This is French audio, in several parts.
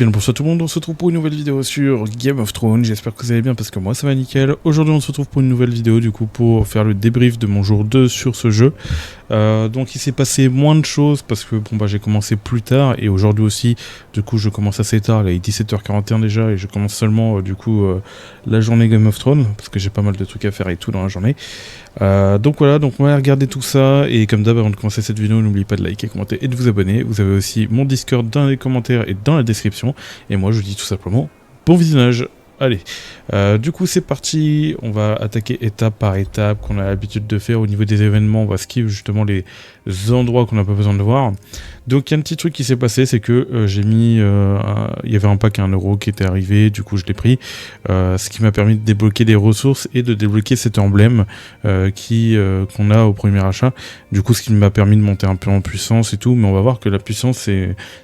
Bien bonsoir tout le monde, on se retrouve pour une nouvelle vidéo sur Game of Thrones, j'espère que vous allez bien parce que moi ça va nickel. Aujourd'hui on se retrouve pour une nouvelle vidéo du coup pour faire le débrief de mon jour 2 sur ce jeu. Donc il s'est passé moins de choses parce que bon bah j'ai commencé plus tard et aujourd'hui aussi du coup je commence assez tard, là il est 17h41 déjà et je commence seulement la journée Game of Thrones parce que j'ai pas mal de trucs à faire et tout dans la journée. Donc voilà, donc on va regarder tout ça et comme d'hab avant de commencer cette vidéo n'oubliez pas de liker, commenter et de vous abonner. Vous avez aussi mon Discord dans les commentaires et dans la description et moi je vous dis tout simplement bon visionnage. Allez, du coup c'est parti, on va attaquer étape par étape qu'on a l'habitude de faire au niveau des événements, on va skip justement les endroits qu'on n'a pas besoin de voir. Donc il y a un petit truc qui s'est passé, c'est que j'ai mis, il y avait un pack à 1 euro qui était arrivé, du coup je l'ai pris, ce qui m'a permis de débloquer des ressources et de débloquer cet emblème qu'on a au premier achat, du coup ce qui m'a permis de monter un peu en puissance et tout, mais on va voir que la puissance ça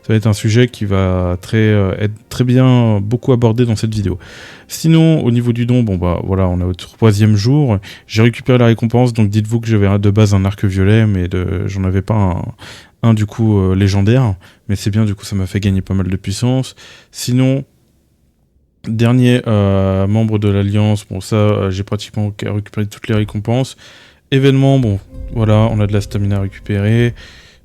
va être un sujet qui va être très bien beaucoup abordé dans cette vidéo. Sinon, au niveau du don, bon bah voilà, on est au 3e jour. J'ai récupéré la récompense, donc dites-vous que j'avais de base un arc violet, mais j'en avais pas un du coup légendaire. Mais c'est bien, du coup ça m'a fait gagner pas mal de puissance. Sinon, dernier membre de l'Alliance, bon ça j'ai pratiquement récupéré toutes les récompenses. Événement, bon voilà, on a de la stamina récupérée.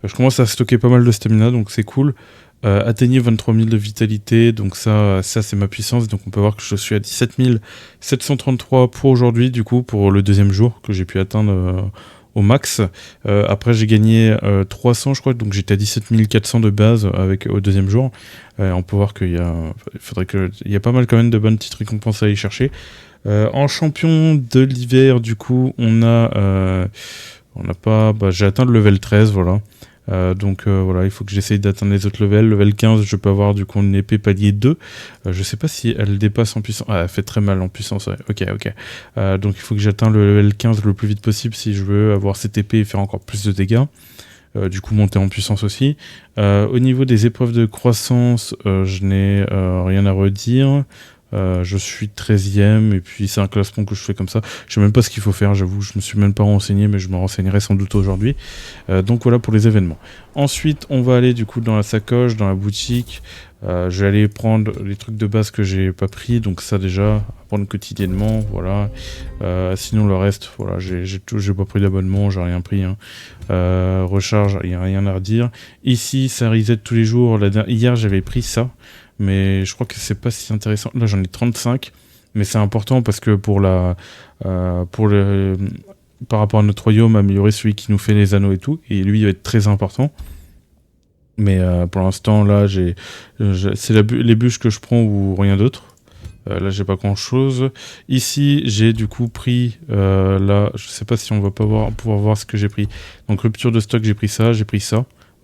Je commence à stocker pas mal de stamina, donc c'est cool. Atteignez 23 000 de vitalité, donc ça c'est ma puissance, donc on peut voir que je suis à 17 733 pour aujourd'hui, du coup, pour le 2e jour, que j'ai pu atteindre au max. Après j'ai gagné 300 je crois, donc j'étais à 17 400 de base au 2e jour. On peut voir qu'il y a pas mal quand même de bonnes petites récompenses à aller chercher. En champion de l'hiver, du coup, j'ai atteint le level 13, voilà. Voilà, il faut que j'essaye d'atteindre les autres levels. Level 15, je peux avoir du coup une épée palier 2. Je sais pas si elle dépasse en puissance. Ah, elle fait très mal en puissance, ouais. Ok. Donc il faut que j'atteigne le level 15 le plus vite possible si je veux avoir cette épée et faire encore plus de dégâts. Du coup monter en puissance aussi. Au niveau des épreuves de croissance, je n'ai rien à redire. Je suis 13e et puis c'est un classement que je fais comme ça. Je sais même pas ce qu'il faut faire, j'avoue, je me suis même pas renseigné, mais je me renseignerai sans doute aujourd'hui. Donc voilà pour les événements. Ensuite, on va aller du coup dans la sacoche, dans la boutique. Je vais aller prendre les trucs de base que j'ai pas pris, donc ça déjà, à prendre quotidiennement, voilà. Sinon le reste, voilà, j'ai pas pris d'abonnement, j'ai rien pris. Hein. Recharge, il n'y a rien à redire. Ici, ça reset tous les jours. Hier, j'avais pris ça. Mais je crois que c'est pas si intéressant. Là, j'en ai 35, mais c'est important parce que par rapport à notre royaume, améliorer celui qui nous fait les anneaux et tout, et lui, il va être très important. Mais pour l'instant, là, c'est les bûches que je prends ou rien d'autre. Là, j'ai pas grand-chose. Ici, j'ai du coup pris, là, je sais pas si on va pas pouvoir voir ce que j'ai pris. Donc, rupture de stock, j'ai pris ça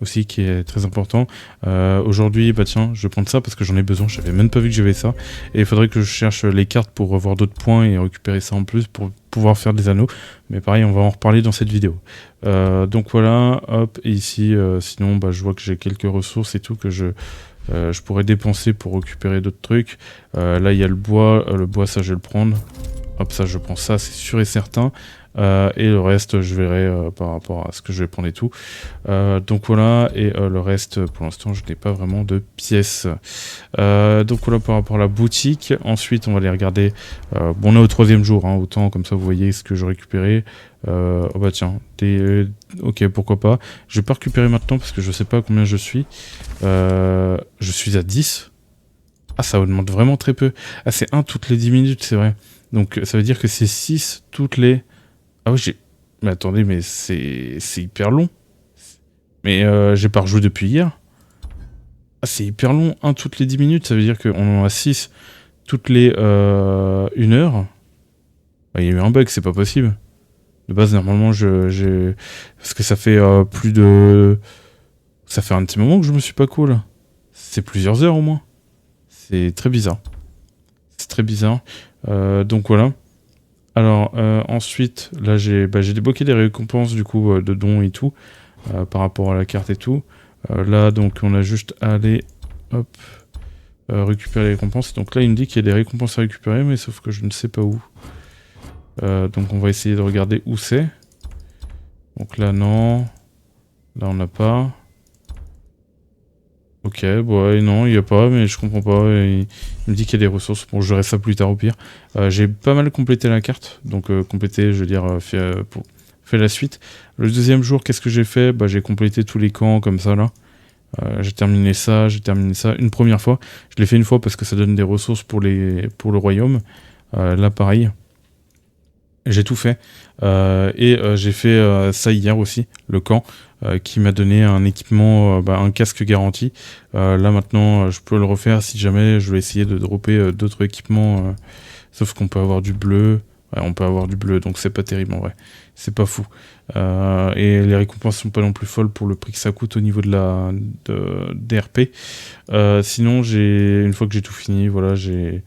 aussi qui est très important. Aujourd'hui, bah tiens, je vais prendre ça parce que j'en ai besoin, j'avais même pas vu que j'avais ça. Et il faudrait que je cherche les cartes pour avoir d'autres points et récupérer ça en plus pour pouvoir faire des anneaux. Mais pareil, on va en reparler dans cette vidéo. Donc voilà, hop, et ici, sinon, bah, je vois que j'ai quelques ressources et tout que je pourrais dépenser pour récupérer d'autres trucs. Là, il y a le bois, ça je vais le prendre. Hop, ça je prends ça, c'est sûr et certain. Et le reste, je verrai par rapport à ce que je vais prendre et tout. Donc voilà, et le reste, pour l'instant, je n'ai pas vraiment de pièces. Donc voilà par rapport à la boutique. Ensuite, on va aller regarder. Bon, on est au 3e jour, hein, autant comme ça, vous voyez ce que j'ai récupéré. Oh bah tiens, ok, pourquoi pas. Je vais pas récupérer maintenant parce que je sais pas combien je suis. Je suis à 10. Ah, ça augmente vraiment très peu. Ah, c'est 1 toutes les 10 minutes, c'est vrai. Donc ça veut dire que c'est 6 toutes les... Ah oui, mais attendez, mais c'est hyper long. Mais j'ai pas rejoué depuis hier. Ah, c'est hyper long, 1 toutes les 10 minutes, ça veut dire qu'on en a 6 toutes les 1 heure. Bah, il y a eu un bug, c'est pas possible. De base, normalement, parce que ça fait plus de... Ça fait un petit moment que je me suis pas cool. C'est plusieurs heures au moins. C'est très bizarre. C'est très bizarre. Donc voilà. Alors ensuite, là j'ai débloqué des récompenses du coup de dons et tout, par rapport à la carte et tout. Là donc on a juste à aller hop, récupérer les récompenses. Donc là il me dit qu'il y a des récompenses à récupérer, mais sauf que je ne sais pas où. Donc on va essayer de regarder où c'est. Donc là non. Là on n'a pas. Ok, bon, ouais, non, il n'y a pas, mais je comprends pas. Il me dit qu'il y a des ressources. Bon, je verrai ça plus tard au pire. J'ai pas mal complété la carte. Donc, complété, je veux dire, fait la suite. Le deuxième jour, qu'est-ce que j'ai fait? Bah, j'ai complété tous les camps comme ça, là. J'ai terminé ça une première fois. Je l'ai fait une fois parce que ça donne des ressources pour le royaume. Là, pareil. J'ai tout fait. J'ai fait ça hier aussi, le camp, qui m'a donné un équipement, un casque garanti. Là maintenant, je peux le refaire si jamais je vais essayer de dropper d'autres équipements. Sauf qu'on peut avoir du bleu. Ouais, on peut avoir du bleu, donc c'est pas terrible en vrai. C'est pas fou. Et les récompenses sont pas non plus folles pour le prix que ça coûte au niveau des RP. Sinon, une fois que j'ai tout fini, voilà, j'ai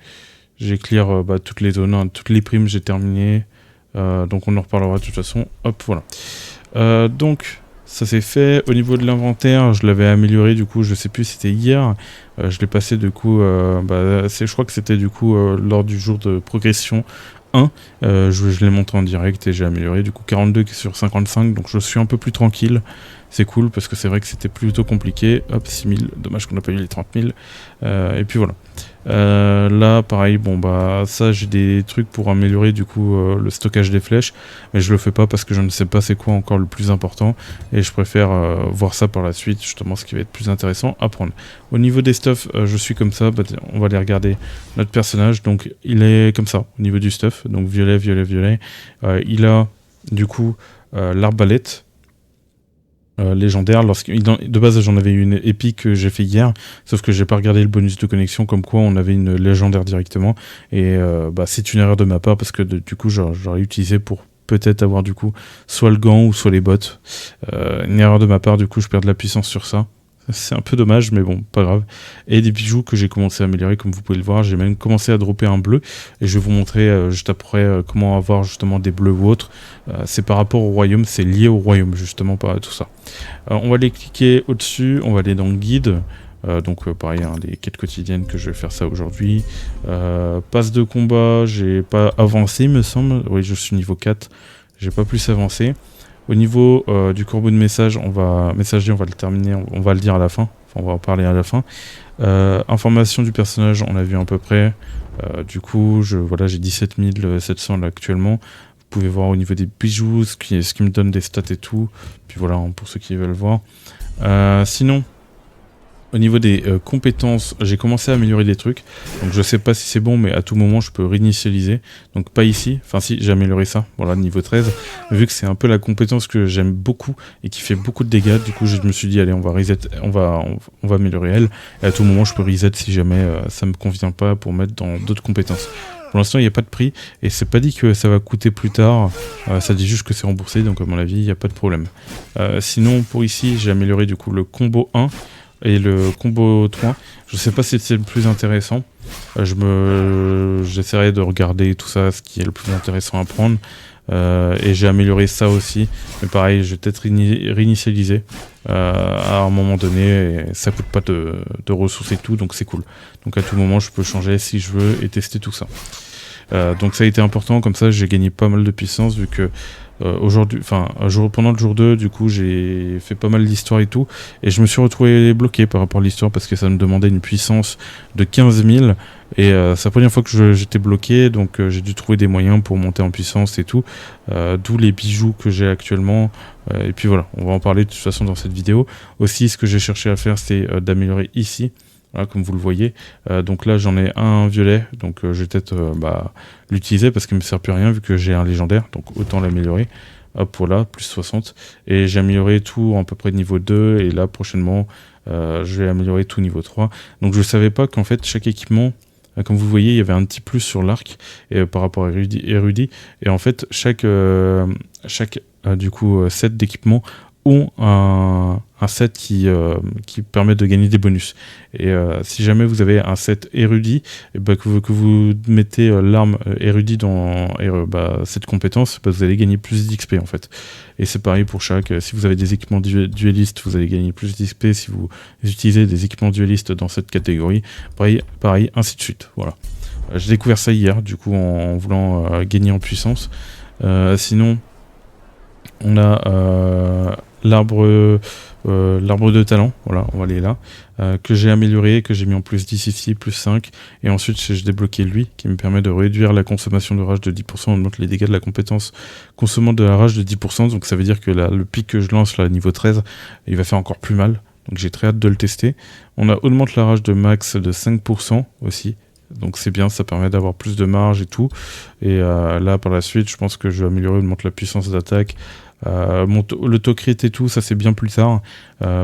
clear toutes les zones, hein, toutes les primes, j'ai terminé. Donc on en reparlera de toute façon. Hop, voilà. Donc ça c'est fait. Au niveau de l'inventaire, je l'avais amélioré du coup, je sais plus si c'était hier. Je l'ai passé du coup, je crois que c'était du coup lors du jour de progression 1. Je l'ai montré en direct et j'ai amélioré du coup 42 sur 55, donc je suis un peu plus tranquille. C'est cool parce que c'est vrai que c'était plutôt compliqué. Hop, 6000, dommage qu'on n'a pas eu les 30 000. Et puis voilà. Là, pareil, bon bah ça j'ai des trucs pour améliorer du coup le stockage des flèches, mais je le fais pas parce que je ne sais pas c'est quoi encore le plus important et je préfère voir ça par la suite, justement ce qui va être plus intéressant à prendre. Au niveau des stuff, je suis comme ça, on va aller regarder notre personnage, donc il est comme ça au niveau du stuff, donc violet, violet, violet. Il a du coup l'arbalète. Légendaire. De base, j'en avais une épique que j'ai fait hier, sauf que j'ai pas regardé le bonus de connexion, comme quoi on avait une légendaire directement. Et c'est une erreur de ma part parce que du coup, j'aurais utilisé pour peut-être avoir du coup soit le gant ou soit les bottes. Une erreur de ma part, du coup, je perds de la puissance sur ça. C'est un peu dommage, mais bon, pas grave. Et des bijoux que j'ai commencé à améliorer, comme vous pouvez le voir. J'ai même commencé à dropper un bleu. Et je vais vous montrer juste après comment avoir justement des bleus ou autres. C'est par rapport au royaume, c'est lié au royaume, justement, pas à tout ça. On va aller cliquer au-dessus, on va aller dans le guide. Pareil, hein, les quêtes quotidiennes que je vais faire ça aujourd'hui. Passe de combat, j'ai pas avancé, me semble. Oui, je suis niveau 4. J'ai pas plus avancé. Au niveau du corbeau de messager, on va le terminer, on va le dire à la fin. Enfin, on va en parler à la fin. Information du personnage, on l'a vu à peu près. Du coup, j'ai 17 700 là actuellement. Vous pouvez voir au niveau des bijoux, ce qui me donne des stats et tout. Puis voilà, hein, pour ceux qui veulent voir. Sinon, au niveau des compétences, j'ai commencé à améliorer des trucs. Donc je sais pas si c'est bon, mais à tout moment je peux réinitialiser. Donc pas ici, enfin si, j'ai amélioré ça, voilà, niveau 13. Vu que c'est un peu la compétence que j'aime beaucoup et qui fait beaucoup de dégâts, du coup je me suis dit allez, on va reset, on va améliorer elle. Et à tout moment je peux reset si jamais ça me convient pas pour mettre dans d'autres compétences. Pour l'instant il n'y a pas de prix et c'est pas dit que ça va coûter plus tard, ça dit juste que c'est remboursé, donc à mon avis il n'y a pas de problème. Sinon pour ici j'ai amélioré du coup le combo 1 et le combo 3, je sais pas si c'est le plus intéressant. J'essaierai de regarder tout ça, ce qui est le plus intéressant à prendre. Et j'ai amélioré ça aussi. Mais pareil, je vais peut-être réinitialiser à un moment donné. Et ça coûte pas de ressources et tout, donc c'est cool. Donc à tout moment, je peux changer si je veux et tester tout ça. Donc ça a été important, comme ça j'ai gagné pas mal de puissance vu que pendant le jour 2, du coup j'ai fait pas mal d'histoire et tout, et je me suis retrouvé bloqué par rapport à l'histoire parce que ça me demandait une puissance de 15 000 et c'est la première fois que j'étais bloqué, donc j'ai dû trouver des moyens pour monter en puissance et tout, d'où les bijoux que j'ai actuellement, et puis voilà, on va en parler de toute façon dans cette vidéo. Aussi ce que j'ai cherché à faire c'est d'améliorer ici. Voilà, comme vous le voyez, donc là j'en ai un violet, donc je vais peut-être l'utiliser parce qu'il me sert plus à rien vu que j'ai un légendaire, donc autant l'améliorer. Hop, voilà, plus 60. Et j'ai amélioré tout à peu près niveau 2, et là prochainement je vais améliorer tout niveau 3. Donc je savais pas qu'en fait chaque équipement, comme vous voyez, il y avait un petit plus sur l'arc par rapport à érudit, et en fait chaque du coup set d'équipements ont un set qui permet de gagner des bonus. Et si jamais vous avez un set érudit, et que vous mettez l'arme érudit dans cette compétence, vous allez gagner plus d'XP en fait. Et c'est pareil pour chaque. Si vous avez des équipements duellistes, vous allez gagner plus d'XP. Si vous utilisez des équipements duellistes dans cette catégorie, pareil, ainsi de suite. Voilà. J'ai découvert ça hier, du coup, en voulant gagner en puissance. Sinon, on a l'arbre de talent, voilà, on va aller là, que j'ai amélioré, que j'ai mis en plus 10 ici, plus 5, et ensuite j'ai débloqué lui, qui me permet de réduire la consommation de rage de 10%, augmente les dégâts de la compétence consommant de la rage de 10%, donc ça veut dire que là, le pic que je lance là, niveau 13, il va faire encore plus mal, donc j'ai très hâte de le tester. On a augmente la rage de max de 5% aussi, donc c'est bien, ça permet d'avoir plus de marge et tout, et là par la suite, je pense que je vais améliorer, augmente la puissance d'attaque, le taux crit et tout, ça c'est bien plus tard.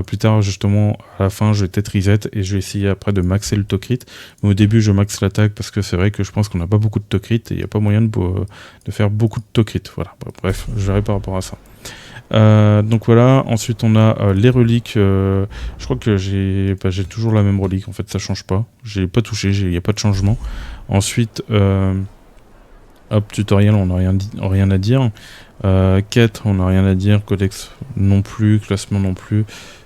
Plus tard, justement, à la fin, je vais peut-être reset et je vais essayer après de maxer le taux crit. Mais au début, je maxe l'attaque parce que c'est vrai que je pense qu'on n'a pas beaucoup de taux crit et il n'y a pas moyen de faire beaucoup de taux crit. Voilà, bref, je verrai par rapport à ça. Donc voilà, ensuite on a les reliques. Je crois que j'ai toujours la même relique, en fait, ça change pas. J'ai pas touché, il n'y a pas de changement. Ensuite, hop, tutoriel, on n'a rien à dire. Quête, on n'a rien à dire. Codex non plus. Classement non plus.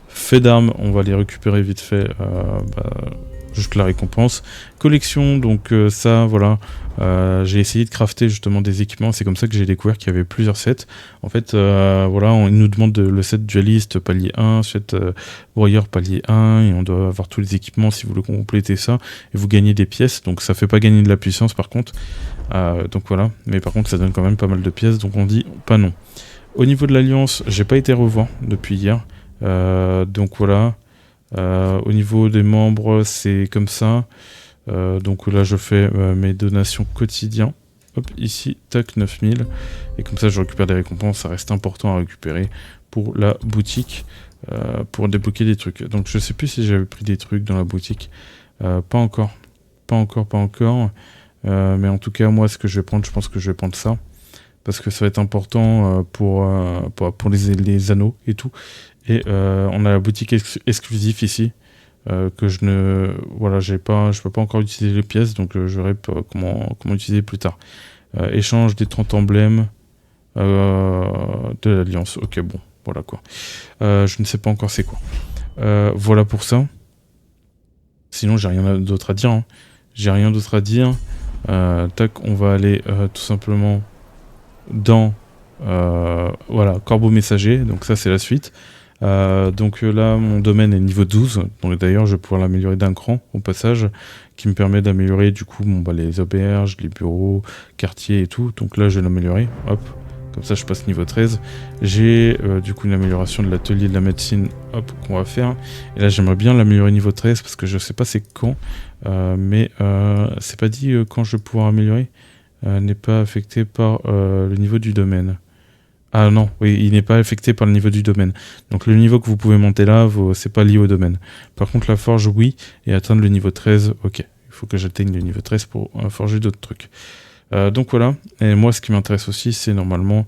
Fait d'armes, on va les récupérer vite fait. Juste la récompense. Collection, donc ça, voilà. J'ai essayé de crafter justement des équipements. C'est comme ça que j'ai découvert qu'il y avait plusieurs sets. En fait, voilà, il nous demande le set dualiste palier 1, set warrior palier 1, et on doit avoir tous les équipements si vous voulez compléter ça. Et vous gagnez des pièces, donc ça fait pas gagner de la puissance par contre. Donc voilà, mais par contre ça donne quand même pas mal de pièces, donc on dit pas non. Au niveau de l'alliance, j'ai pas été revoir depuis hier. Donc voilà. Au niveau des membres, c'est comme ça. Donc là, je fais mes donations quotidiennes. Hop, ici, tac, 9000. Et comme ça, je récupère des récompenses. Ça reste important à récupérer pour la boutique, pour débloquer des trucs. Donc je sais plus si j'avais pris des trucs dans la boutique. Pas encore. Pas encore. Mais en tout cas, moi, ce que je vais prendre, je pense que je vais prendre ça. Parce que ça va être important pour les anneaux et tout. Et on a la boutique exclusive ici. Que je ne... Voilà, je peux pas encore utiliser les pièces, donc je verrai comment utiliser plus tard. Échange des 30 emblèmes de l'Alliance. Ok, bon, voilà quoi. Je ne sais pas encore c'est quoi. Voilà pour ça. Sinon, j'ai rien d'autre à dire. Hein. J'ai rien d'autre à dire. Tac, on va aller tout simplement dans voilà, corbeau messager, donc ça c'est la suite. Donc là mon domaine est niveau 12, donc d'ailleurs je vais pouvoir l'améliorer d'un cran au passage, qui me permet d'améliorer du coup les auberges, les bureaux, quartiers et tout, donc là je vais l'améliorer, hop, comme ça je passe niveau 13. J'ai du coup une amélioration de l'atelier de la médecine, hop, qu'on va faire, et là j'aimerais bien l'améliorer niveau 13 parce que je sais pas c'est quand, mais c'est pas dit quand je vais pouvoir améliorer. N'est pas affecté par le niveau du domaine. Ah non, oui, il n'est pas affecté par le niveau du domaine. Donc le niveau que vous pouvez monter là, c'est pas lié au domaine. Par contre la forge, oui, et atteindre le niveau 13, ok. Il faut que j'atteigne le niveau 13 pour forger d'autres trucs. Donc voilà, et moi ce qui m'intéresse aussi, c'est normalement,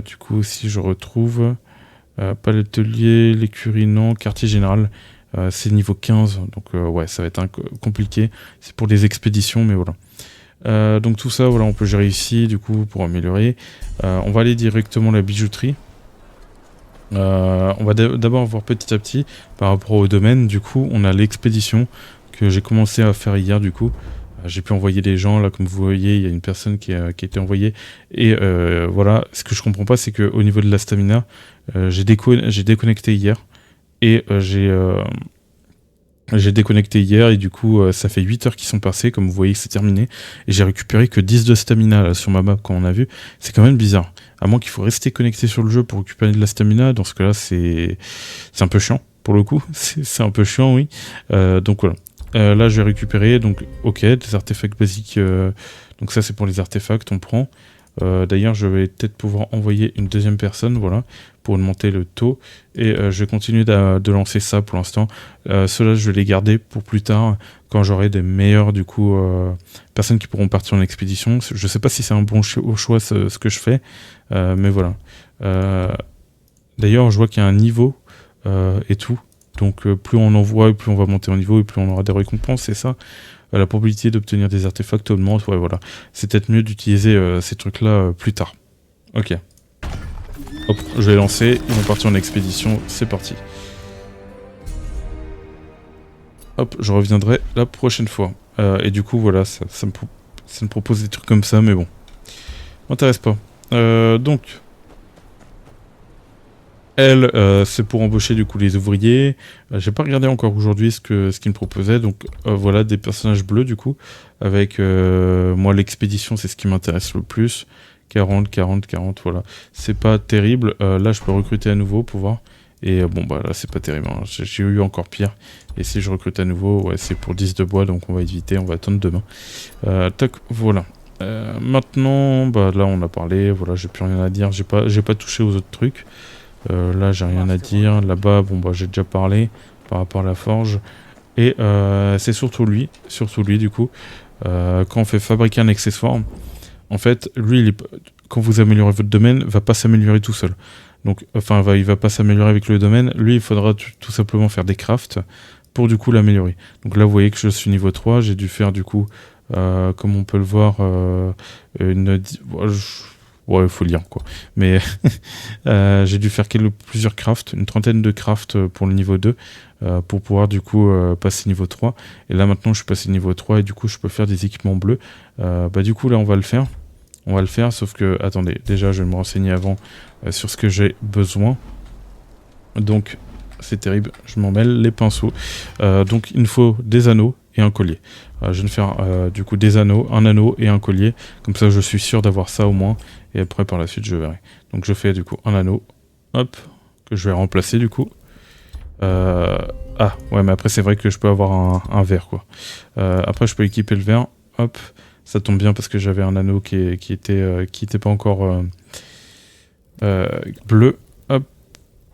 du coup, si je retrouve, pas l'atelier, l'écurie, non, quartier général, c'est niveau 15, donc ouais, ça va être compliqué. C'est pour des expéditions, mais voilà. Donc tout ça, voilà, on peut gérer ici, du coup, pour améliorer. On va aller directement à la bijouterie. On va d'abord voir petit à petit, par rapport au domaine, du coup, on a l'expédition que j'ai commencé à faire hier, du coup. J'ai pu envoyer des gens, là, comme vous voyez, il y a une personne qui a été envoyée. Et voilà, ce que je comprends pas, c'est qu'au niveau de la stamina, j'ai déconnecté hier. Et j'ai déconnecté hier et du coup ça fait 8 heures qui sont passées, comme vous voyez c'est terminé. Et j'ai récupéré que 10 de stamina là, sur ma map quand on a vu. C'est quand même bizarre. À moins qu'il faut rester connecté sur le jeu pour récupérer de la stamina. Dans ce cas là c'est un peu chiant pour le coup. C'est un peu chiant oui. Donc voilà. Là je vais récupérer donc ok des artefacts basiques. Donc ça c'est pour les artefacts on prend. D'ailleurs je vais peut-être pouvoir envoyer une deuxième personne voilà pour augmenter le taux et je vais continuer de lancer ça pour l'instant. Ceux-là je vais les garder pour plus tard quand j'aurai des meilleurs du coup personnes qui pourront partir en expédition. Je sais pas si c'est un bon choix ce que je fais mais voilà. D'ailleurs je vois qu'il y a un niveau et tout donc plus on envoie plus on va monter en niveau et plus on aura des récompenses c'est ça. La probabilité d'obtenir des artefacts augmente, ouais voilà. C'est peut-être mieux d'utiliser ces trucs-là plus tard. Ok. Hop, je vais lancer, ils vont partir en expédition, c'est parti. Hop, je reviendrai la prochaine fois. Et du coup, voilà, ça me propose des trucs comme ça, mais bon. M'intéresse pas. Donc... Elle, c'est pour embaucher du coup les ouvriers. J'ai pas regardé encore aujourd'hui ce qu'ils me proposaient. Donc voilà, des personnages bleus du coup. Avec moi l'expédition, c'est ce qui m'intéresse le plus. 40, 40, 40, voilà. C'est pas terrible. Là, je peux recruter à nouveau pour voir. Et bon, bah là, c'est pas terrible. Hein. J'ai eu encore pire. Et si je recrute à nouveau, ouais, c'est pour 10 de bois. Donc on va éviter, on va attendre demain. Tac, voilà. Maintenant, bah là, on a parlé. Voilà, j'ai plus rien à dire. J'ai pas touché aux autres trucs. Là, j'ai rien à dire. Là-bas, bon, bah, j'ai déjà parlé par rapport à la forge. Et c'est surtout lui du coup. Quand on fait fabriquer un accessoire, en fait, lui, quand vous améliorez votre domaine, va pas s'améliorer tout seul. Donc, enfin, il va pas s'améliorer avec le domaine. Lui, il faudra tout simplement faire des crafts pour du coup l'améliorer. Donc là, vous voyez que je suis niveau 3. J'ai dû faire du coup, comme on peut le voir, ouais, il faut lire quoi. Mais j'ai dû faire plusieurs crafts, une trentaine de crafts pour le niveau 2 pour pouvoir du coup passer niveau 3. Et là maintenant je suis passé niveau 3 et du coup je peux faire des équipements bleus. Bah du coup là on va le faire. On va le faire sauf que, attendez, déjà je vais me renseigner avant sur ce que j'ai besoin. Donc c'est terrible, je m'en mêle les pinceaux. Donc il me faut des anneaux et un collier. Je vais me faire du coup des anneaux, un anneau et un collier. Comme ça je suis sûr d'avoir ça au moins. Et après par la suite je verrai. Donc je fais du coup un anneau, hop, que je vais remplacer du coup. Ah ouais mais après c'est vrai que je peux avoir un verre quoi. Après je peux équiper le verre, hop. Ça tombe bien parce que j'avais un anneau qui était pas encore bleu, hop.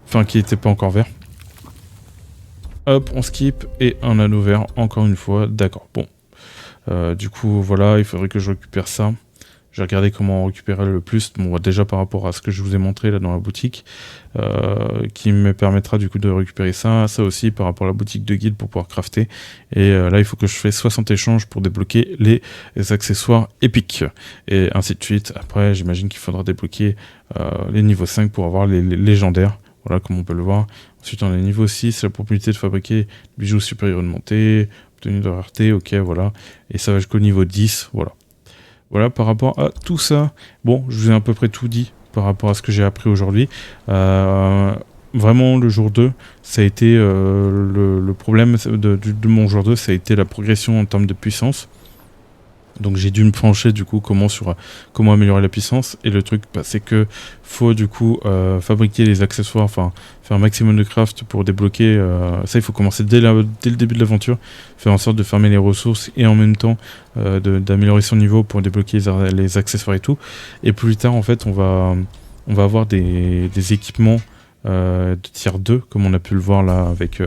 Enfin qui était pas encore vert. Hop, on skip, et un anneau vert, encore une fois, d'accord, bon. Du coup, voilà, il faudrait que je récupère ça. J'ai regardé comment récupérer le plus, bon, déjà par rapport à ce que je vous ai montré là dans la boutique, qui me permettra du coup de récupérer ça aussi par rapport à la boutique de guide pour pouvoir crafter. Et là, il faut que je fasse 60 échanges pour débloquer les accessoires épiques, et ainsi de suite. Après, j'imagine qu'il faudra débloquer les niveaux 5 pour avoir les légendaires. Voilà, comme on peut le voir. Ensuite, on a niveau 6, la propriété de fabriquer bijoux supérieurs augmentés, obtenue de rareté, ok, voilà. Et ça va jusqu'au niveau 10, voilà. Voilà, par rapport à tout ça, bon, je vous ai à peu près tout dit par rapport à ce que j'ai appris aujourd'hui. Vraiment, le jour 2, ça a été le problème de mon jour 2, ça a été la progression en termes de puissance. Donc j'ai dû me pencher du coup comment améliorer la puissance, et le truc c'est que faut du coup fabriquer les accessoires, enfin faire un maximum de craft pour débloquer, ça il faut commencer dès le début de l'aventure, faire en sorte de farmer les ressources et en même temps d'améliorer son niveau pour débloquer les accessoires et tout. Et plus tard en fait on va avoir des équipements de tier 2 comme on a pu le voir là avec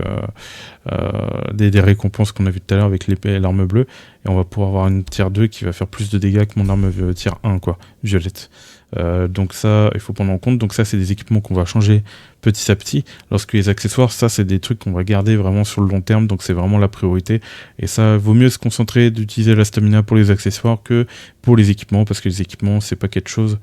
des récompenses qu'on a vu tout à l'heure avec l'épée et l'arme bleue, et on va pouvoir avoir une tier 2 qui va faire plus de dégâts que mon arme tier 1 quoi, violette. Donc ça il faut prendre en compte. Donc ça c'est des équipements qu'on va changer petit à petit, lorsque les accessoires, ça c'est des trucs qu'on va garder vraiment sur le long terme, donc c'est vraiment la priorité. Et ça vaut mieux se concentrer d'utiliser la stamina pour les accessoires que pour les équipements, parce que les équipements c'est pas quelque chose,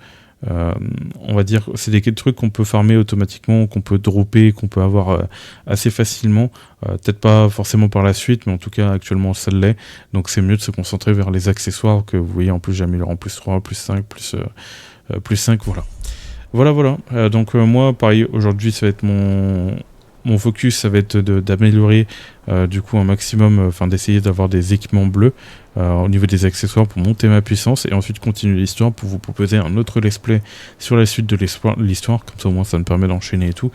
on va dire, c'est des trucs qu'on peut farmer automatiquement, qu'on peut dropper, qu'on peut avoir assez facilement, peut-être pas forcément par la suite, mais en tout cas actuellement ça l'est. Donc c'est mieux de se concentrer vers les accessoires que vous voyez. En plus j'améliore en plus 3, plus 5, plus 5, voilà. Donc moi pareil, aujourd'hui ça va être mon focus, ça va être d'améliorer du coup un maximum, enfin d'essayer d'avoir des équipements bleus au niveau des accessoires pour monter ma puissance, et ensuite continuer l'histoire pour vous proposer un autre let's play sur la suite de l'histoire, comme ça au moins ça me permet d'enchaîner et tout,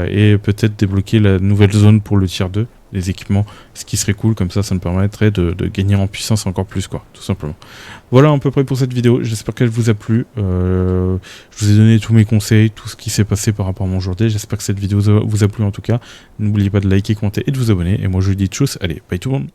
et peut-être débloquer la nouvelle zone pour le tier 2, les équipements, ce qui serait cool, comme ça me permettrait de gagner en puissance encore plus quoi, tout simplement. Voilà à peu près pour cette vidéo, j'espère qu'elle vous a plu, je vous ai donné tous mes conseils, tout ce qui s'est passé par rapport à mon jour D, j'espère que cette vidéo vous a plu en tout cas. N'oubliez pas de liker, commenter et de vous abonner, et moi je vous dis tchuss, allez, bye tout le monde.